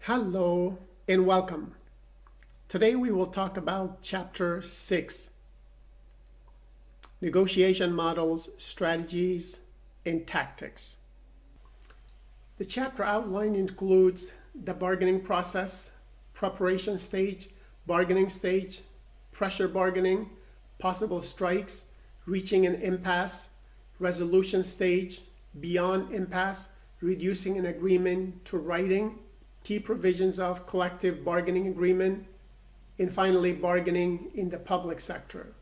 Hello and welcome. Today we will talk about Chapter 6, Negotiation Models, Strategies, and Tactics. The chapter outline includes the bargaining process, preparation stage, bargaining stage, pressure bargaining, possible strikes, reaching an impasse, resolution stage, beyond impasse, reducing an agreement to writing, key provisions of collective bargaining agreement, and finally bargaining in the public sector.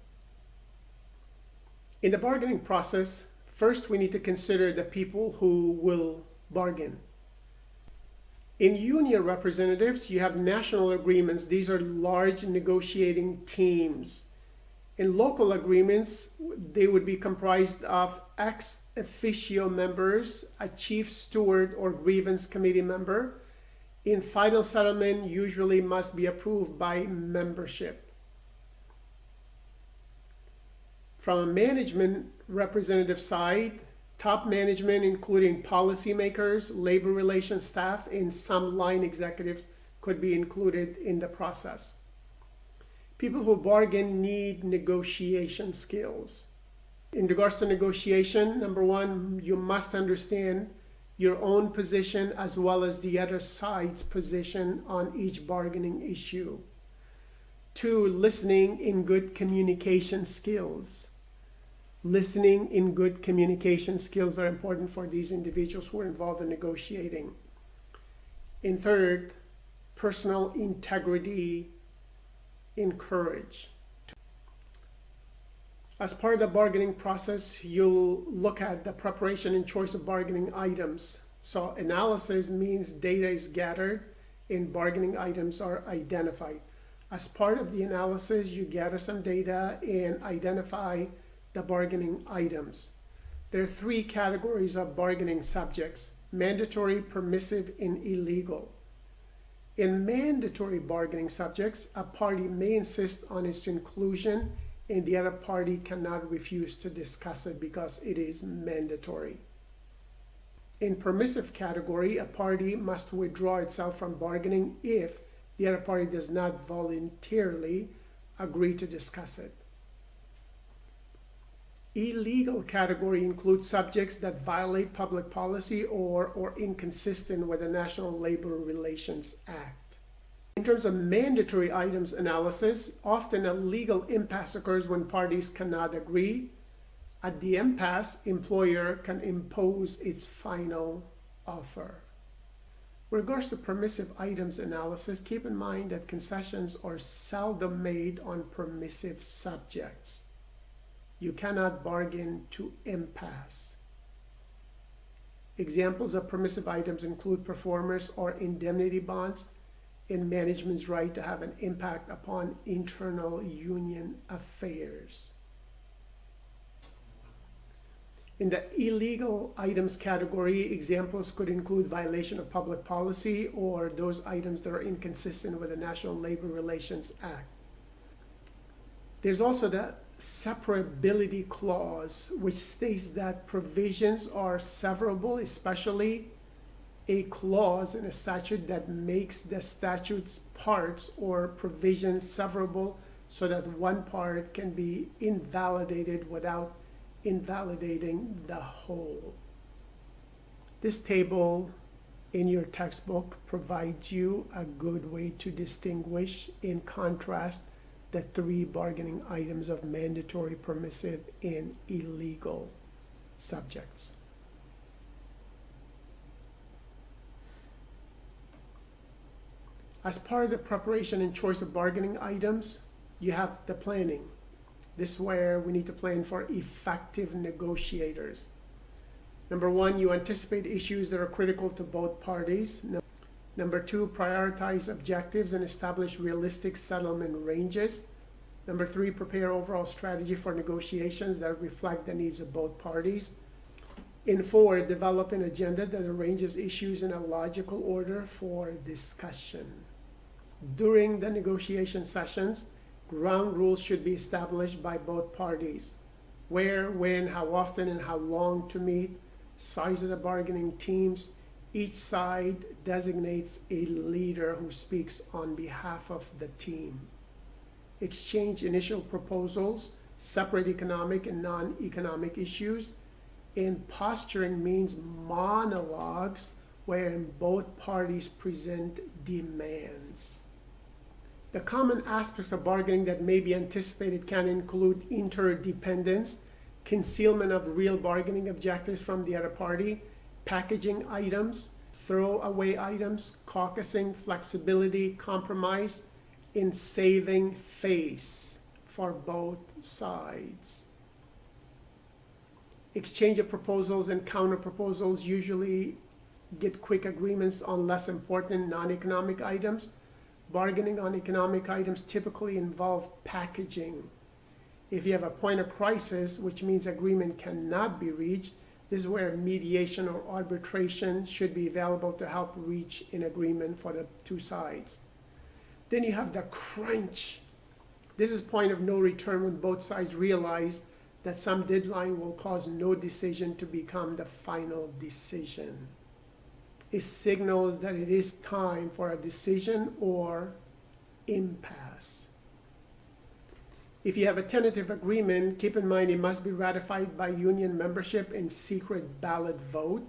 In the bargaining process, first we need to consider the people who will bargain. In union representatives, you have national agreements. These are large negotiating teams. In local agreements, they would be comprised of ex officio members, a chief steward or grievance committee member. In final settlement, usually must be approved by membership. From a management representative side, top management, including policymakers, labor relations staff, and some line executives could be included in the process. People who bargain need negotiation skills. In regards to negotiation, number one, you must understand your own position as well as the other side's position on each bargaining issue. Two, listening in good communication skills. Listening in good communication skills are important for these individuals who are involved in negotiating. And third, personal integrity and courage. As part of the bargaining process, you'll look at the preparation and choice of bargaining items. So analysis means data is gathered and bargaining items are identified. As part of the analysis, you gather some data and identify the bargaining items. There are three categories of bargaining subjects: mandatory, permissive, and illegal. In mandatory bargaining subjects, a party may insist on its inclusion and the other party cannot refuse to discuss it because it is mandatory. In permissive category, a party must withdraw itself from bargaining if the other party does not voluntarily agree to discuss it. Illegal category includes subjects that violate public policy or inconsistent with the National Labor Relations Act. In terms of mandatory items analysis, often a legal impasse occurs when parties cannot agree. At the impasse, employer can impose its final offer. With regards to permissive items analysis, keep in mind that concessions are seldom made on permissive subjects. You cannot bargain to impasse. Examples of permissive items include performance or indemnity bonds, and management's right to have an impact upon internal union affairs. In the illegal items category, examples could include violation of public policy or those items that are inconsistent with the National Labor Relations Act. There's also the severability clause, which states that provisions are severable, especially a clause in a statute that makes the statute's parts or provisions severable so that one part can be invalidated without invalidating the whole. This table in your textbook provides you a good way to distinguish and contrast the three bargaining items of mandatory, permissive, and illegal subjects. As part of the preparation and choice of bargaining items, you have the planning. This is where we need to plan for effective negotiators. Number one, you anticipate issues that are critical to both parties. Number two, prioritize objectives and establish realistic settlement ranges. Number three, prepare overall strategy for negotiations that reflect the needs of both parties. And four, develop an agenda that arranges issues in a logical order for discussion. During the negotiation sessions, ground rules should be established by both parties. Where, when, how often, and how long to meet, size of the bargaining teams, Each side designates a leader who speaks on behalf of the team. Exchange initial proposals, separate economic and non-economic issues, and posturing means monologues wherein both parties present demands. The common aspects of bargaining that may be anticipated can include interdependence, concealment of real bargaining objectives from the other party, packaging items, throwaway items, caucusing, flexibility, compromise, and saving face for both sides. Exchange of proposals and counter proposals usually get quick agreements on less important non-economic items. Bargaining on economic items typically involve packaging. If you have a point of crisis, which means agreement cannot be reached, this is where mediation or arbitration should be available to help reach an agreement for the two sides. Then you have the crunch. This is point of no return when both sides realize that some deadline will cause no decision to become the final decision. It signals that it is time for a decision or impasse. If you have a tentative agreement, keep in mind it must be ratified by union membership in secret ballot vote.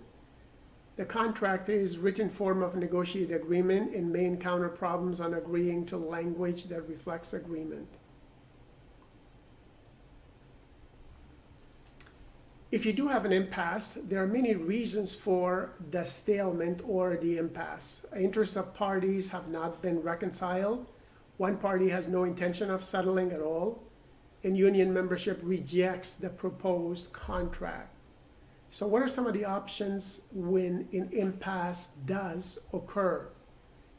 The contract is written form of a negotiated agreement and may encounter problems on agreeing to language that reflects agreement. If you do have an impasse, there are many reasons for the stalemate or the impasse. Interests of parties have not been reconciled. One party has no intention of settling at all, and union membership rejects the proposed contract. So what are some of the options when an impasse does occur?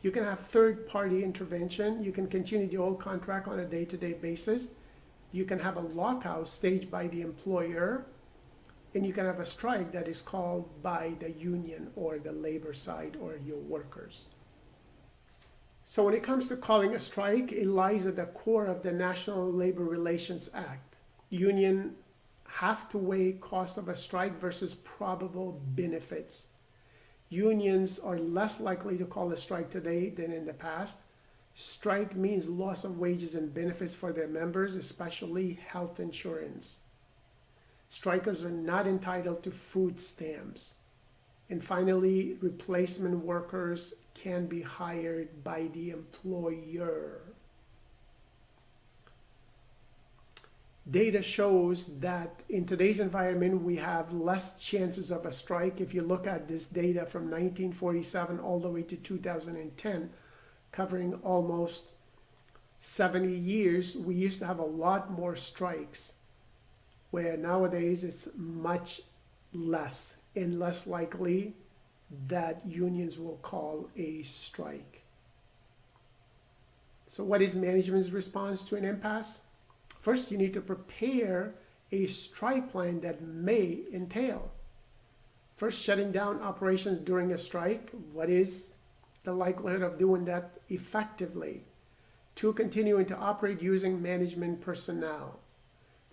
You can have third-party intervention. You can continue the old contract on a day-to-day basis. You can have a lockout staged by the employer. And you can have a strike that is called by the union or the labor side or your workers. So when it comes to calling a strike, it lies at the core of the National Labor Relations Act. Union have to weigh cost of a strike versus probable benefits. Unions are less likely to call a strike today than in the past. Strike means loss of wages and benefits for their members, especially health insurance. Strikers are not entitled to food stamps. And finally, replacement workers can be hired by the employer. Data shows that in today's environment, we have less chances of a strike. If you look at this data from 1947 all the way to 2010, covering almost 70 years, we used to have a lot more strikes, where nowadays it's much less and less likely that unions will call a strike. So what is management's response to an impasse? First, you need to prepare a strike plan that may entail. First, shutting down operations during a strike. What is the likelihood of doing that effectively? 2, continuing to operate using management personnel.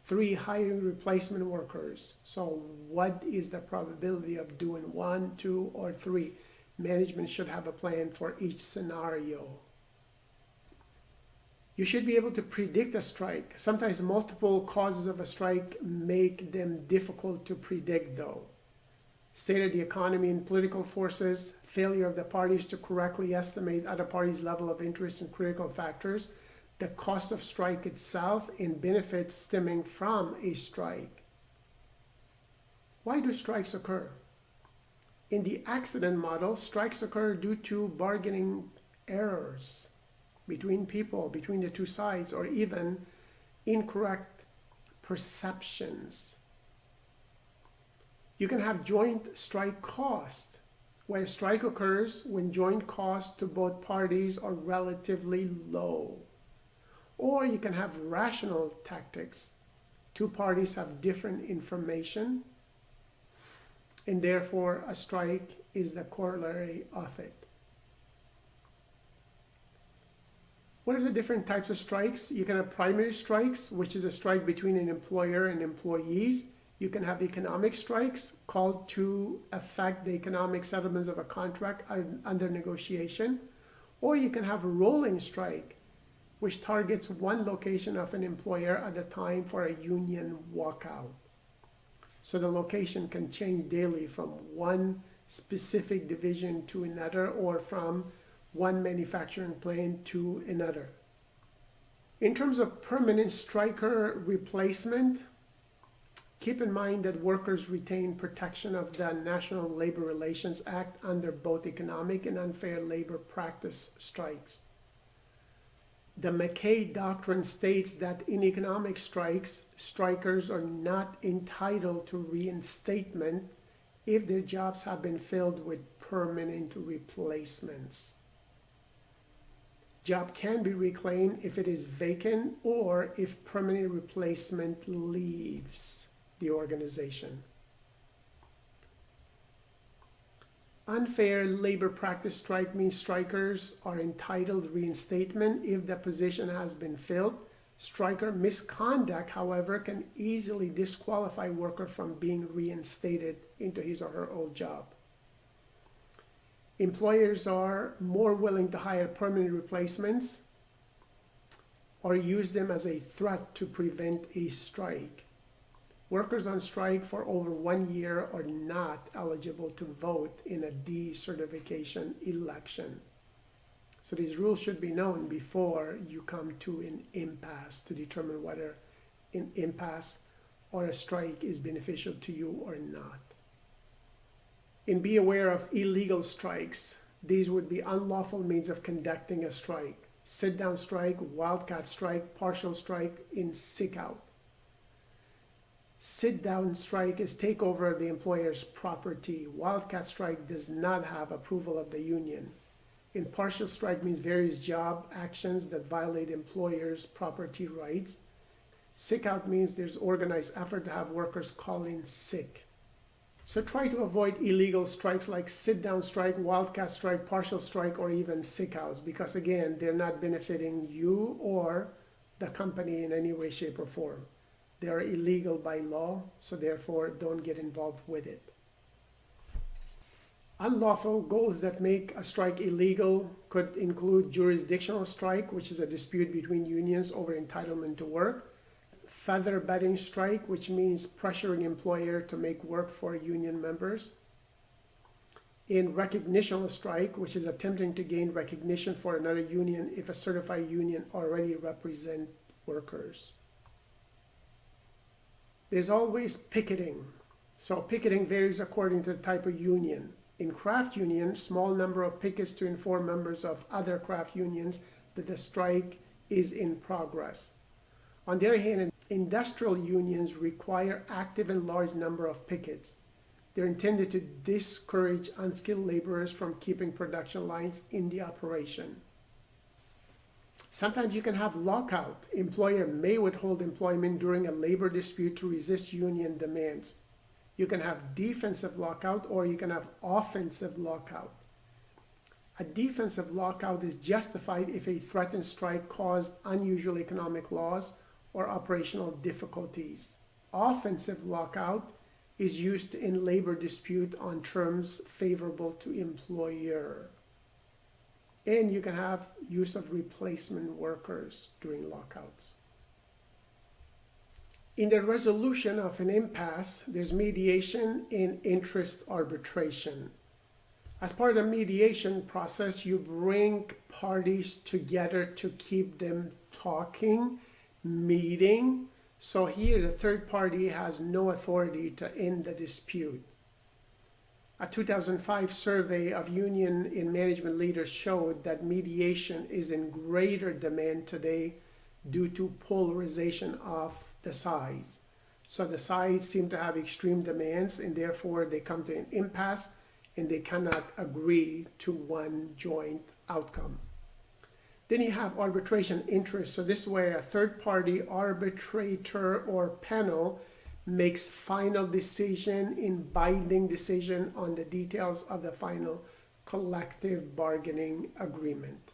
3, hiring replacement workers. So what is the probability of doing 1, 2, or 3? Management should have a plan for each scenario. You should be able to predict a strike. Sometimes multiple causes of a strike make them difficult to predict though. State of the economy and political forces, failure of the parties to correctly estimate other parties' level of interest in critical factors, the cost of strike itself, and benefits stemming from a strike. Why do strikes occur? In the accident model, strikes occur due to bargaining errors between people, between the two sides, or even incorrect perceptions. You can have joint strike cost, where a strike occurs when joint costs to both parties are relatively low. Or you can have rational tactics. Two parties have different information, and therefore a strike is the corollary of it. What are the different types of strikes? You can have primary strikes, which is a strike between an employer and employees, You can have economic strikes called to affect the economic settlements of a contract under negotiation, or you can have a rolling strike, which targets one location of an employer at a time for a union walkout. So the location can change daily from one specific division to another, or from one manufacturing plant to another. In terms of permanent striker replacement, keep in mind that workers retain protection of the National Labor Relations Act under both economic and unfair labor practice strikes. The McKay Doctrine states that in economic strikes, strikers are not entitled to reinstatement if their jobs have been filled with permanent replacements. Job can be reclaimed if it is vacant or if permanent replacement leaves the organization. Unfair labor practice strike means strikers are entitled to reinstatement if the position has been filled. Striker misconduct, however, can easily disqualify worker from being reinstated into his or her old job. Employers are more willing to hire permanent replacements or use them as a threat to prevent a strike. Workers on strike for over 1 year are not eligible to vote in a decertification election. So these rules should be known before you come to an impasse to determine whether an impasse or a strike is beneficial to you or not. And be aware of illegal strikes. These would be unlawful means of conducting a strike. Sit-down strike, wildcat strike, partial strike, and sick-out. Sit-down strike is takeover of the employer's property. Wildcat strike does not have approval of the union. And partial strike means various job actions that violate employers' property rights. Sick-out means there's organized effort to have workers call in sick. So try to avoid illegal strikes like sit-down strike, wildcat strike, partial strike, or even sick-outs, because again, they're not benefiting you or the company in any way, shape, or form. They are illegal by law, so therefore don't get involved with it. Unlawful goals that make a strike illegal could include jurisdictional strike, which is a dispute between unions over entitlement to work. Feather bedding strike, which means pressuring employer to make work for union members. In recognitional strike, which is attempting to gain recognition for another union if a certified union already represents workers. There's always picketing. So picketing varies according to the type of union. In craft union, small number of pickets to inform members of other craft unions that the strike is in progress. On the other hand, industrial unions require active and large number of pickets. They're intended to discourage unskilled laborers from keeping production lines in the operation. Sometimes you can have lockout. Employer may withhold employment during a labor dispute to resist union demands. You can have defensive lockout or you can have offensive lockout. A defensive lockout is justified if a threatened strike caused unusual economic loss or operational difficulties. Offensive lockout is used in labor dispute on terms favorable to employer. And you can have use of replacement workers during lockouts. In the resolution of an impasse, there's mediation and interest arbitration. As part of the mediation process, you bring parties together to keep them talking, meeting. So here the third party has no authority to end the dispute. A 2005 survey of union and management leaders showed that mediation is in greater demand today due to polarization of the sides. So the sides seem to have extreme demands and therefore they come to an impasse and they cannot agree to one joint outcome. Then you have arbitration interest. So this way a third party arbitrator or panel makes final decision in binding decision on the details of the final collective bargaining agreement.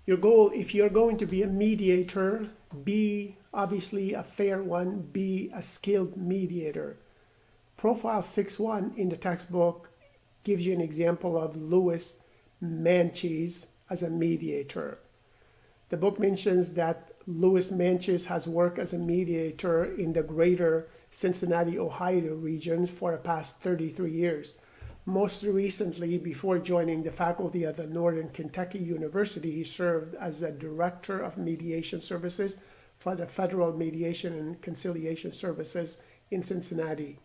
Your goal, if you're going to be a mediator, be obviously a fair one, be a skilled mediator. Profile 6.1 in the textbook gives you an example of Louis Manches as a mediator. The book mentions that Louis Manches has worked as a mediator in the greater Cincinnati, Ohio region for the past 33 years. Most recently, before joining the faculty at the Northern Kentucky University, he served as the Director of Mediation Services for the Federal Mediation and Conciliation Services in Cincinnati.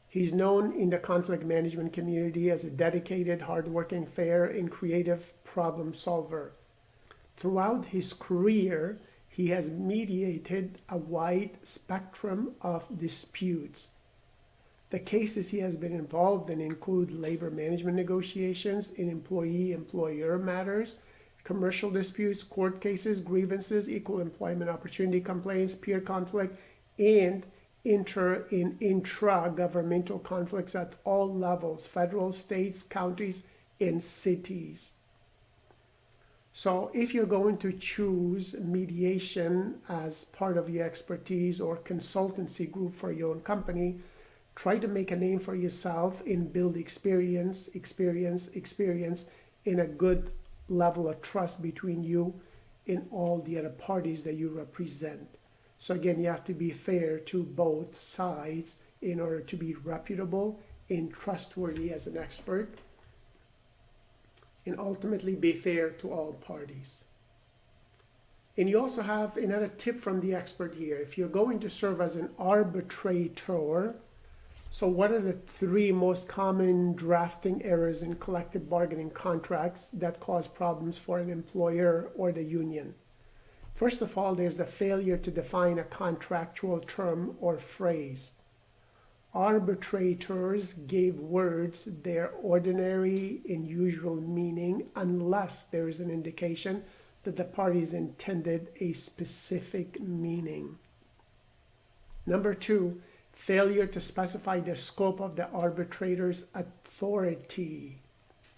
He's known in the conflict management community as a dedicated, hardworking, fair, and creative problem solver. Throughout his career, he has mediated a wide spectrum of disputes. The cases he has been involved in include labor management negotiations in employee-employer matters, commercial disputes, court cases, grievances, equal employment opportunity complaints, peer conflict, and intra-governmental conflicts at all levels, federal, states, counties, and cities. So if you're going to choose mediation as part of your expertise or consultancy group for your own company, try to make a name for yourself and build experience in a good level of trust between you and all the other parties that you represent. So again, you have to be fair to both sides in order to be reputable and trustworthy as an expert, and ultimately be fair to all parties. And you also have another tip from the expert here. If you're going to serve as an arbitrator, so what are the 3 most common drafting errors in collective bargaining contracts that cause problems for an employer or the union? First of all, there's the failure to define a contractual term or phrase. Arbitrators gave words their ordinary and usual meaning unless there is an indication that the parties intended a specific meaning. Number 2, failure to specify the scope of the arbitrator's authority.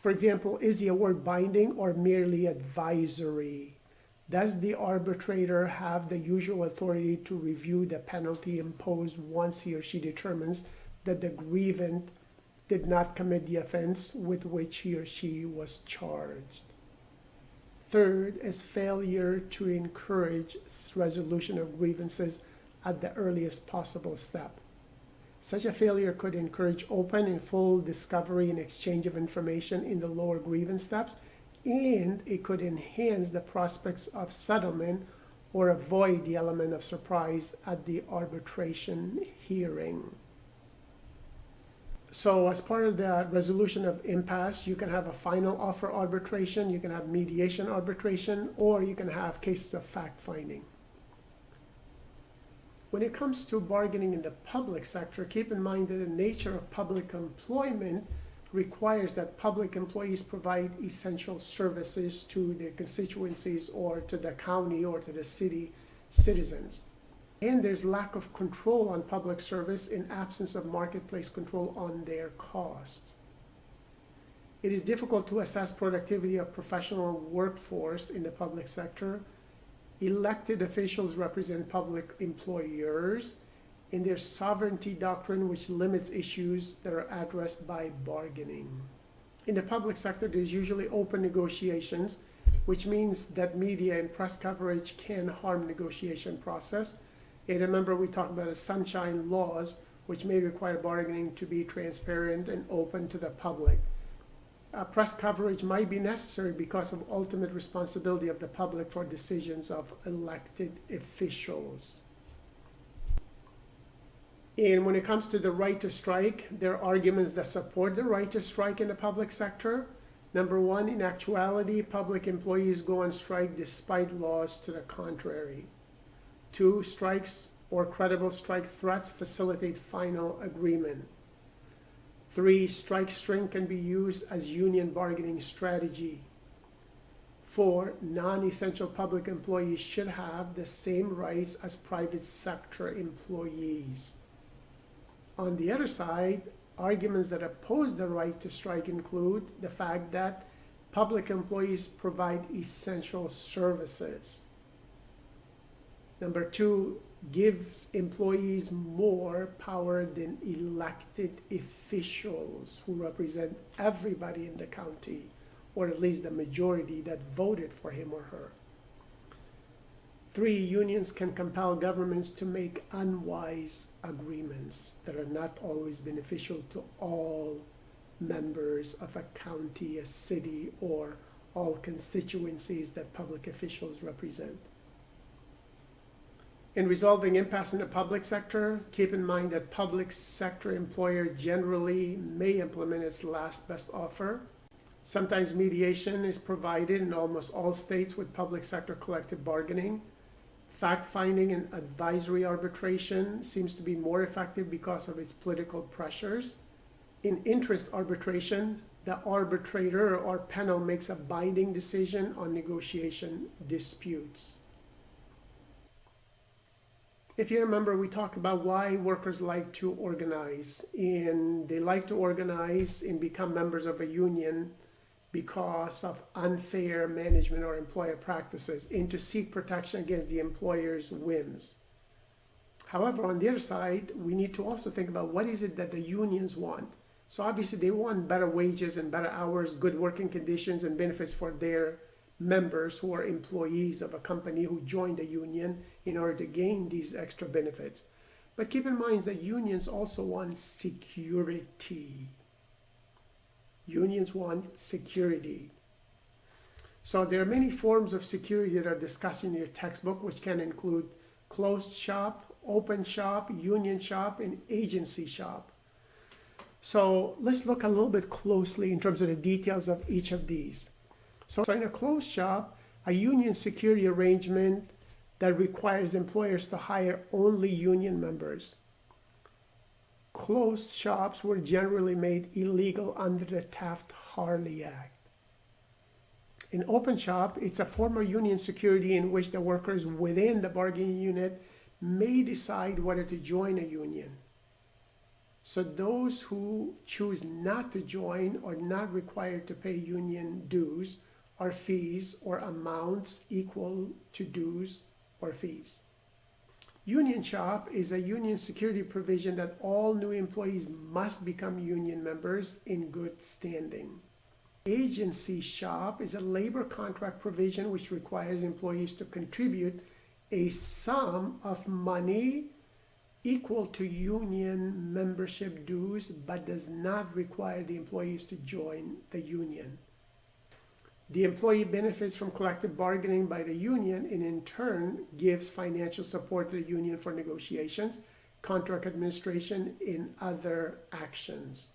For example, is the award binding or merely advisory? Does the arbitrator have the usual authority to review the penalty imposed once he or she determines that the grievant did not commit the offense with which he or she was charged? Third is failure to encourage resolution of grievances at the earliest possible step. Such a failure could encourage open and full discovery and exchange of information in the lower grievance steps, and it could enhance the prospects of settlement or avoid the element of surprise at the arbitration hearing. So as part of the resolution of impasse, you can have a final offer arbitration, you can have mediation arbitration, or you can have cases of fact-finding. When it comes to bargaining in the public sector, keep in mind that the nature of public employment requires that public employees provide essential services to their constituencies or to the county or to the city citizens. And there's lack of control on public service in absence of marketplace control on their cost. It is difficult to assess productivity of professional workforce in the public sector. Elected officials represent public employers in their sovereignty doctrine, which limits issues that are addressed by bargaining. In the public sector, there's usually open negotiations, which means that media and press coverage can harm negotiation process. And remember, we talked about the sunshine laws, which may require bargaining to be transparent and open to the public. Press coverage might be necessary because of ultimate responsibility of the public for decisions of elected officials. And when it comes to the right to strike, there are arguments that support the right to strike in the public sector. Number 1, in actuality, public employees go on strike despite laws to the contrary. 2, strikes or credible strike threats facilitate final agreement. 3, strike string can be used as union bargaining strategy. 4, non-essential public employees should have the same rights as private sector employees. On the other side, arguments that oppose the right to strike include the fact that Public employees provide essential services. Number 2, gives employees more power than elected officials who represent everybody in the county, or at least the majority that voted for him or her. 3, unions can compel governments to make unwise agreements that are not always beneficial to all members of a county, a city, or all constituencies that public officials represent. In resolving impasse in the public sector, keep in mind that public sector employer generally may implement its last best offer. Sometimes mediation is provided in almost all states with public sector collective bargaining. Fact-finding and advisory arbitration seems to be more effective because of its political pressures. In interest arbitration, the arbitrator or panel makes a binding decision on negotiation disputes. If you remember, we talked about why workers like to organize, and they like to organize and become members of a union because of unfair management or employer practices, and to seek protection against the employer's whims. However, on the other side, we need to also think about what is it that the unions want. So obviously they want better wages and better hours, good working conditions and benefits for their members who are employees of a company who joined the union in order to gain these extra benefits. But keep in mind that unions also want security. Unions want security. So there are many forms of security that are discussed in your textbook, which can include closed shop, open shop, union shop, and agency shop. So let's look a little bit closely in terms of the details of each of these. So in a closed shop, a union security arrangement that requires employers to hire only union members. Closed shops were generally made illegal under the Taft-Hartley Act. In open shop, it's a form of union security in which the workers within the bargaining unit may decide whether to join a union. So those who choose not to join are not required to pay union dues or fees or amounts equal to dues or fees. Union shop is a union security provision that all new employees must become union members in good standing. Agency shop is a labor contract provision which requires employees to contribute a sum of money equal to union membership dues, but does not require the employees to join the union. The employee benefits from collective bargaining by the union and in turn gives financial support to the union for negotiations, contract administration, and other actions.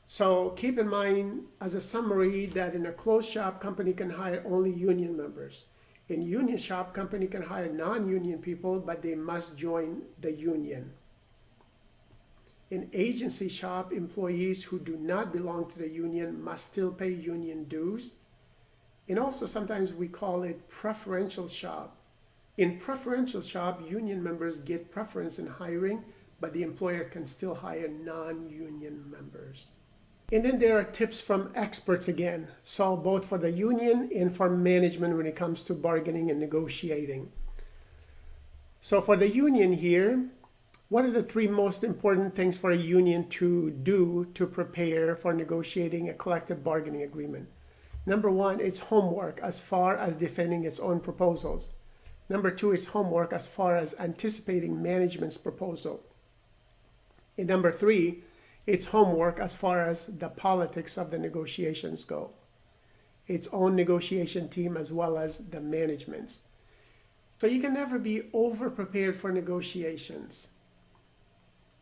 So keep in mind as a summary that in a closed shop, company can hire only union members. In union shop, company can hire non-union people, but they must join the union. In agency shop, employees who do not belong to the union must still pay union dues. And also sometimes we call it preferential shop. In preferential shop, union members get preference in hiring, but the employer can still hire non-union members. And then there are tips from experts again, so both for the union and for management when it comes to bargaining and negotiating. So for the union here, what are the 3 most important things for a union to do to prepare for negotiating a collective bargaining agreement? Number 1, it's homework as far as defending its own proposals. Number 2, it's homework as far as anticipating management's proposal. And number 3, it's homework as far as the politics of the negotiations go. Its own negotiation team as well as the management's. So you can never be over-prepared for negotiations.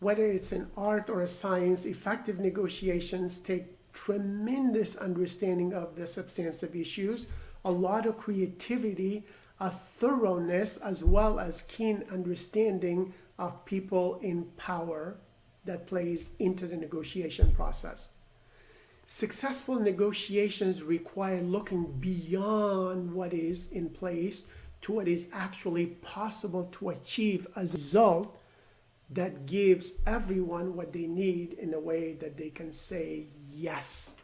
Whether it's an art or a science, effective negotiations take tremendous understanding of the substantive issues, a lot of creativity, a thoroughness, as well as keen understanding of people in power that plays into the negotiation process. Successful negotiations require looking beyond what is in place to what is actually possible to achieve as a result that gives everyone what they need in a way that they can say yes.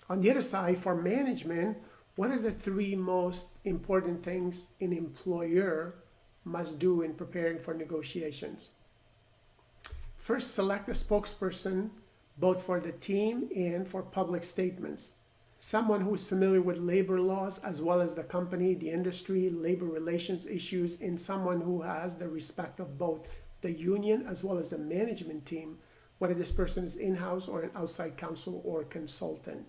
On the other side, for management, what are the three most important things an employer must do in preparing for negotiations? First, select a spokesperson both for the team and for public statements. Someone who is familiar with labor laws as well as the company, the industry, labor relations issues, and someone who has the respect of both the union as well as the management team, whether this person is in-house or an outside counsel or consultant.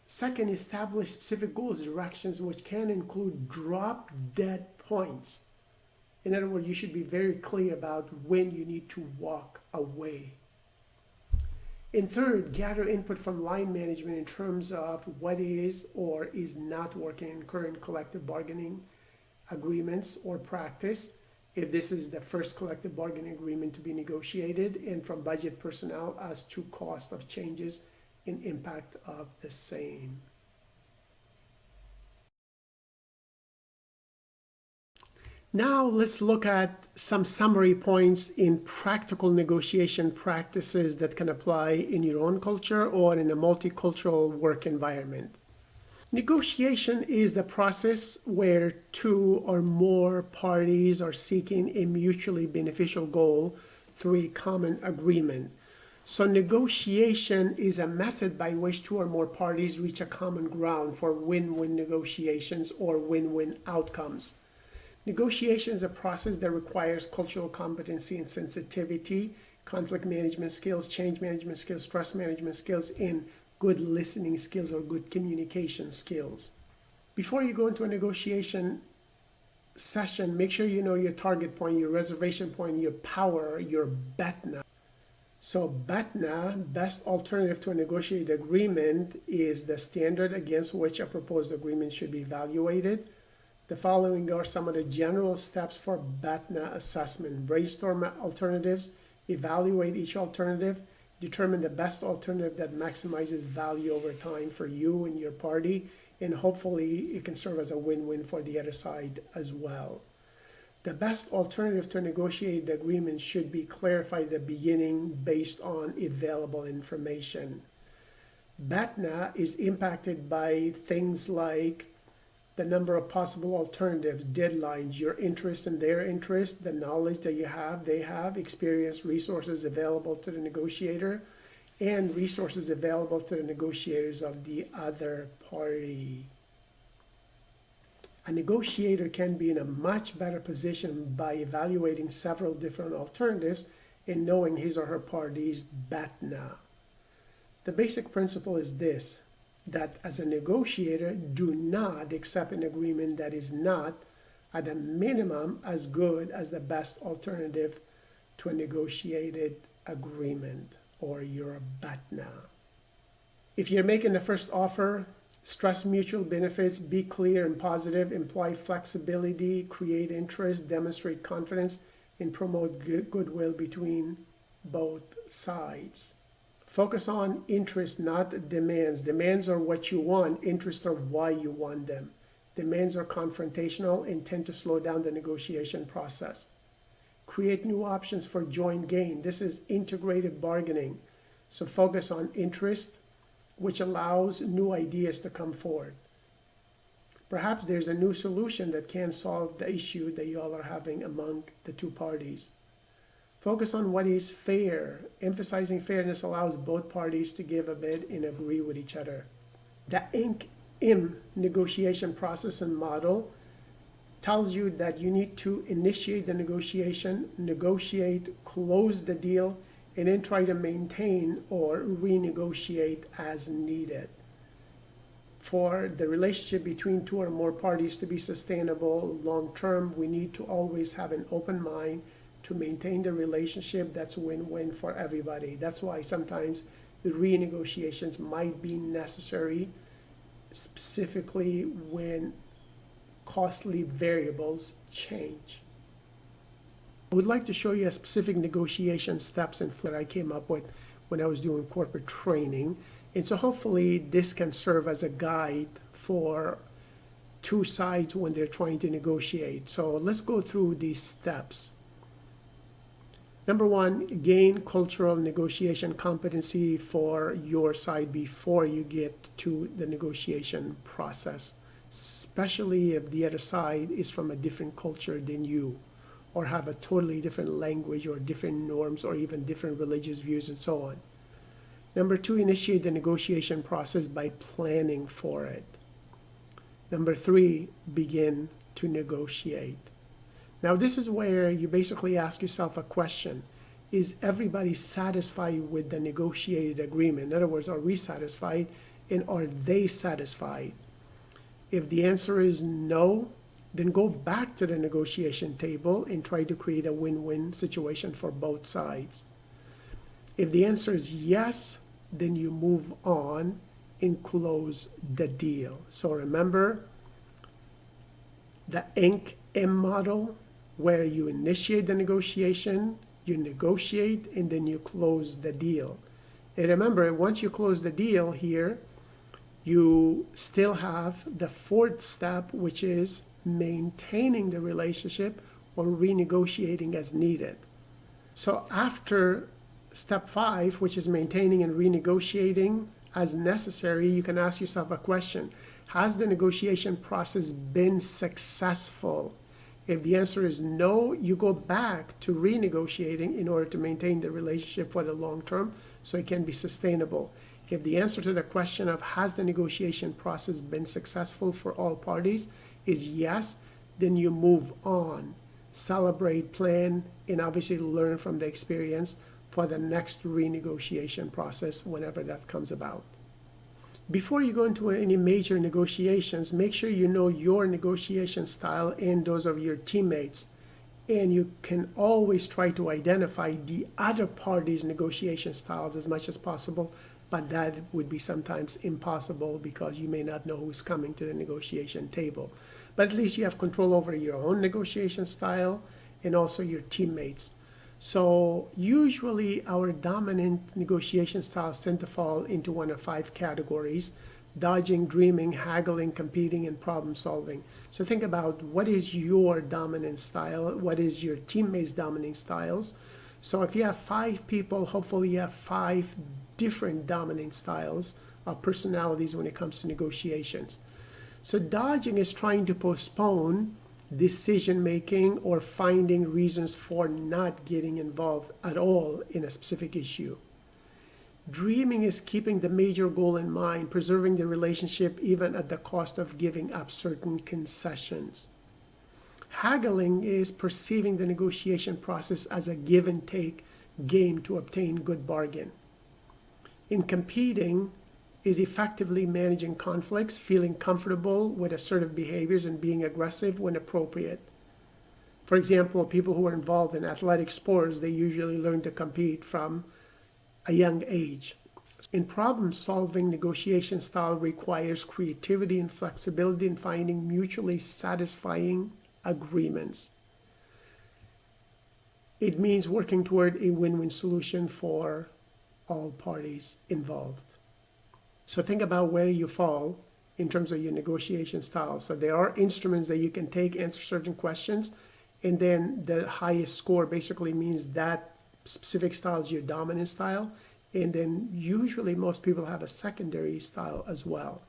Second, establish specific goals, directions, which can include drop-dead points. In other words, you should be very clear about when you need to walk away. And third, gather input from line management in terms of what is or is not working in current collective bargaining agreements or practice, if this is the first collective bargaining agreement to be negotiated, and from budget personnel as to cost of changes and impact of the same. Now let's look at some summary points in practical negotiation practices that can apply in your own culture or in a multicultural work environment. Negotiation is the process where two or more parties are seeking a mutually beneficial goal through a common agreement. So negotiation is a method by which two or more parties reach a common ground for win-win negotiations or win-win outcomes. Negotiation is a process that requires cultural competency and sensitivity, conflict management skills, change management skills, stress management skills, and good listening skills or good communication skills. Before you go into a negotiation session, make sure you know your target point, your reservation point, your power, your BETNA. So BETNA, best alternative to a negotiated agreement, is the standard against which a proposed agreement should be evaluated. The following are some of the general steps for BETNA assessment. Brainstorm alternatives, evaluate each alternative, determine the best alternative that maximizes value over time for you and your party, and hopefully it can serve as a win-win for the other side as well. The best alternative to a negotiated agreement should be clarified at the beginning based on available information. BETNA is impacted by things like the number of possible alternatives, deadlines, your interest and their interest, the knowledge that you have, they have, experience, resources available to the negotiator, and resources available to the negotiators of the other party. A negotiator can be in a much better position by evaluating several different alternatives and knowing his or her party's BETNA. The basic principle is this: that as a negotiator, do not accept an agreement that is not, at a minimum, as good as the best alternative to a negotiated agreement or your BETNA. If you're making the first offer, stress mutual benefits, be clear and positive, imply flexibility, create interest, demonstrate confidence, and promote goodwill between both sides. Focus on interest, not demands. Demands are what you want. Interests are why you want them. Demands are confrontational and tend to slow down the negotiation process. Create new options for joint gain. This is integrated bargaining. So focus on interest, which allows new ideas to come forward. Perhaps there's a new solution that can solve the issue that you all are having among the two parties. Focus on what is fair. Emphasizing fairness allows both parties to give a bid and agree with each other. The INC.m negotiation process and model tells you that you need to initiate the negotiation, negotiate, close the deal, and then try to maintain or renegotiate as needed. For the relationship between two or more parties to be sustainable long-term, we need to always have an open mind to maintain the relationship that's win-win for everybody. That's why sometimes the renegotiations might be necessary, specifically when costly variables change. I would like to show you a specific negotiation steps and that I came up with when I was doing corporate training. And so hopefully this can serve as a guide for two sides when they're trying to negotiate. So let's go through these steps. Number one, gain cultural negotiation competency for your side before you get to the negotiation process, especially if the other side is from a different culture than you, or have a totally different language or different norms or even different religious views and so on. Number two, initiate the negotiation process by planning for it. Number three, begin to negotiate. Now, this is where you basically ask yourself a question. Is everybody satisfied with the negotiated agreement? In other words, are we satisfied and are they satisfied? If the answer is no, then go back to the negotiation table and try to create a win-win situation for both sides. If the answer is yes, then you move on and close the deal. So remember the INC.m model, where you initiate the negotiation, you negotiate, and then you close the deal. And remember, once you close the deal here, you still have the fourth step, which is maintaining the relationship or renegotiating as needed. So after step 5, which is maintaining and renegotiating as necessary, you can ask yourself a question. Has the negotiation process been successful? If the answer is no, you go back to renegotiating in order to maintain the relationship for the long term so it can be sustainable. If the answer to the question of has the negotiation process been successful for all parties is yes, then you move on, celebrate, plan, and obviously learn from the experience for the next renegotiation process whenever that comes about. Before you go into any major negotiations, make sure you know your negotiation style and those of your teammates. And you can always try to identify the other party's negotiation styles as much as possible, but that would be sometimes impossible because you may not know who's coming to the negotiation table. But at least you have control over your own negotiation style and also your teammates. So usually our dominant negotiation styles tend to fall into one of 5 categories: dodging, dreaming, haggling, competing, and problem solving. So think about what is your dominant style, what is your teammates' dominant styles. So if you have 5 people, hopefully you have 5 different dominant styles of personalities when it comes to negotiations. So dodging is trying to postpone decision making or finding reasons for not getting involved at all in a specific issue. Dreaming is keeping the major goal in mind, preserving the relationship even at the cost of giving up certain concessions. Haggling is perceiving the negotiation process as a give and take game to obtain good bargain. In competing is effectively managing conflicts, feeling comfortable with assertive behaviors, and being aggressive when appropriate. For example, people who are involved in athletic sports, they usually learn to compete from a young age. In problem solving, negotiation style requires creativity and flexibility in finding mutually satisfying agreements. It means working toward a win-win solution for all parties involved. So think about where you fall in terms of your negotiation style. So there are instruments that you can take, answer certain questions, and then the highest score basically means that specific style is your dominant style. And then usually most people have a secondary style as well.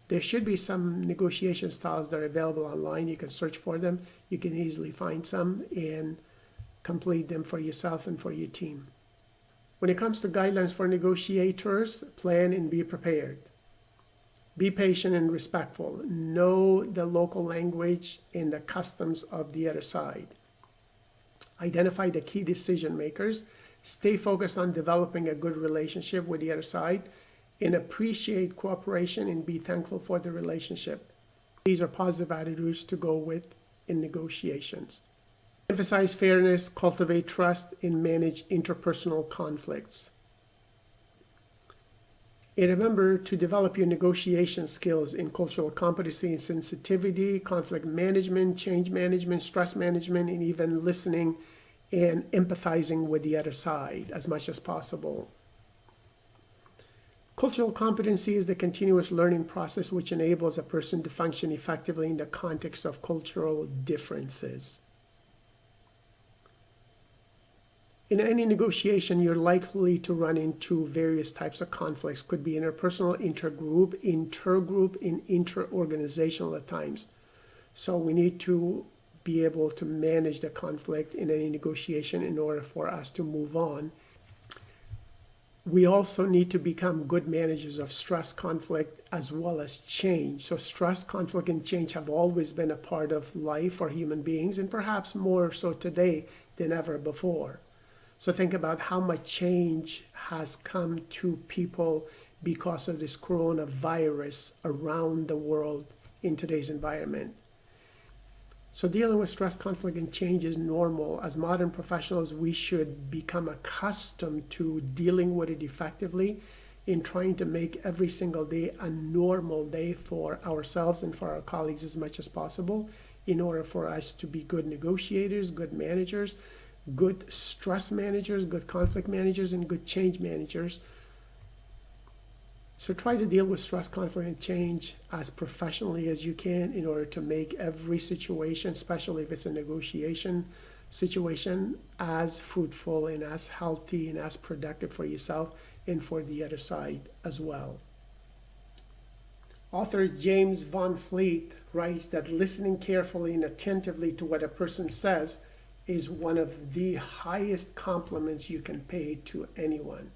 There should be some negotiation styles that are available online. You can search for them. You can easily find some and complete them for yourself and for your team. When it comes to guidelines for negotiators, plan and be prepared. Be patient and respectful. Know the local language and the customs of the other side. Identify the key decision makers. Stay focused on developing a good relationship with the other side and appreciate cooperation and be thankful for the relationship. These are positive attitudes to go with in negotiations. Emphasize fairness, cultivate trust, and manage interpersonal conflicts. And remember to develop your negotiation skills in cultural competency and sensitivity, conflict management, change management, stress management, and even listening and empathizing with the other side as much as possible. Cultural competency is the continuous learning process which enables a person to function effectively in the context of cultural differences. In any negotiation, you're likely to run into various types of conflicts. Could be interpersonal, intergroup, and inter-organizational at times. So we need to be able to manage the conflict in any negotiation in order for us to move on. We also need to become good managers of stress, conflict, as well as change. So stress, conflict, and change have always been a part of life for human beings, and perhaps more so today than ever before. So think about how much change has come to people because of this coronavirus around the world in today's environment. So dealing with stress, conflict, and change is normal. As modern professionals, we should become accustomed to dealing with it effectively in trying to make every single day a normal day for ourselves and for our colleagues as much as possible in order for us to be good negotiators, good managers, good stress managers, good conflict managers, and good change managers. So try to deal with stress, conflict, and change as professionally as you can in order to make every situation, especially if it's a negotiation situation, as fruitful and as healthy and as productive for yourself and for the other side as well. Author James Van Fleet writes that listening carefully and attentively to what a person says is one of the highest compliments you can pay to anyone.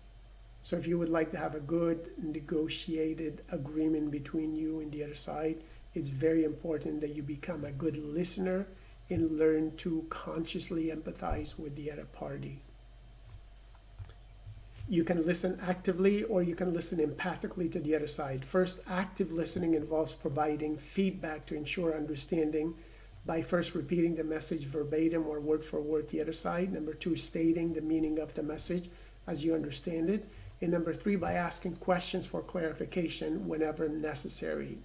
So if you would like to have a good negotiated agreement between you and the other side, it's very important that you become a good listener and learn to consciously empathize with the other party. You can listen actively or you can listen empathically to the other side. First, active listening involves providing feedback to ensure understanding by first repeating the message verbatim or word for word to the other side. Number two, stating the meaning of the message as you understand it. And number three, by asking questions for clarification whenever necessary.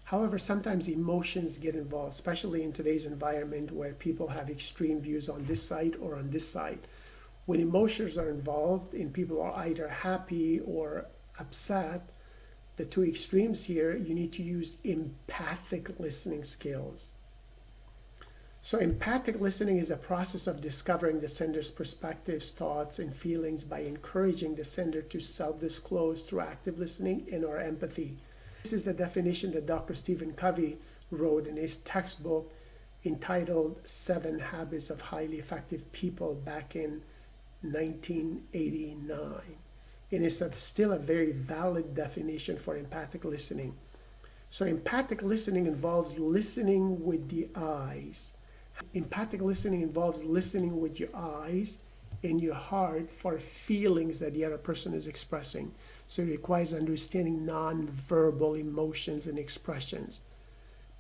However, sometimes emotions get involved, especially in today's environment where people have extreme views on this side or on this side. When emotions are involved and people are either happy or upset, the two extremes here, you need to use empathic listening skills. So empathic listening is a process of discovering the sender's perspectives, thoughts, and feelings by encouraging the sender to self-disclose through active listening and or empathy. This is the definition that Dr. Stephen Covey wrote in his textbook entitled 7 Habits of Highly Effective People back in 1989. And it's still a very valid definition for empathic listening. So empathic listening involves listening with the eyes. Empathic listening involves listening with your eyes and your heart for feelings that the other person is expressing. So it requires understanding non-verbal emotions and expressions.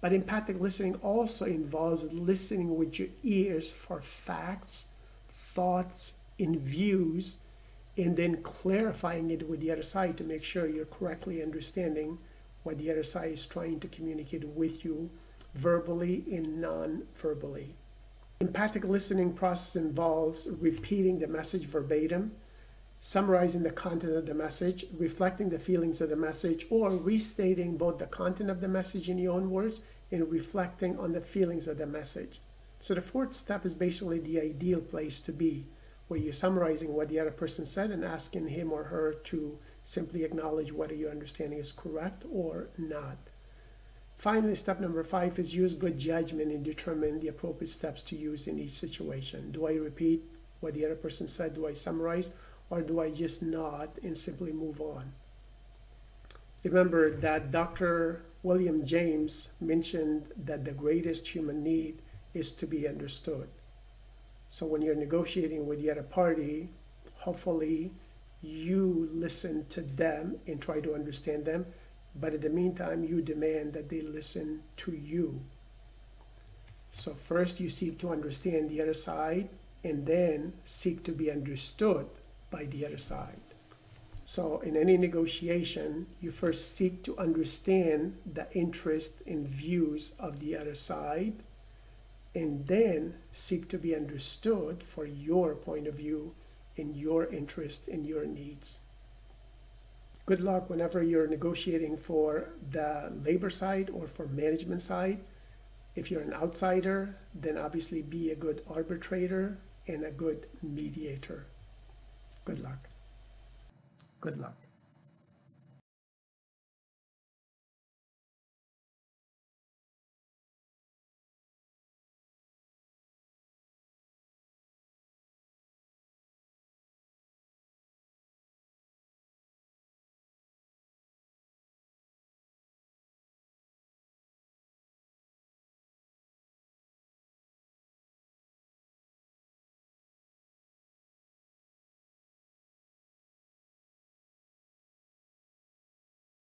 But empathic listening also involves listening with your ears for facts, thoughts, and views, and then clarifying it with the other side to make sure you're correctly understanding what the other side is trying to communicate with you verbally and non-verbally. Empathic listening process involves repeating the message verbatim, summarizing the content of the message, reflecting the feelings of the message, or restating both the content of the message in your own words and reflecting on the feelings of the message. So the fourth step is basically the ideal place to be, where you're summarizing what the other person said and asking him or her to simply acknowledge whether your understanding is correct or not. Finally, step number 5 is use good judgment and determine the appropriate steps to use in each situation. Do I repeat what the other person said? Do I summarize? Or do I just nod and simply move on? Remember that Dr. William James mentioned that the greatest human need is to be understood. So when you're negotiating with the other party, hopefully you listen to them and try to understand them. But in the meantime, you demand that they listen to you. So first you seek to understand the other side and then seek to be understood by the other side. So in any negotiation, you first seek to understand the interest and views of the other side and then seek to be understood for your point of view and your interest and your needs. Good luck whenever you're negotiating for the labor side or for management side. If you're an outsider, then obviously be a good arbitrator and a good mediator. Good luck. Good luck.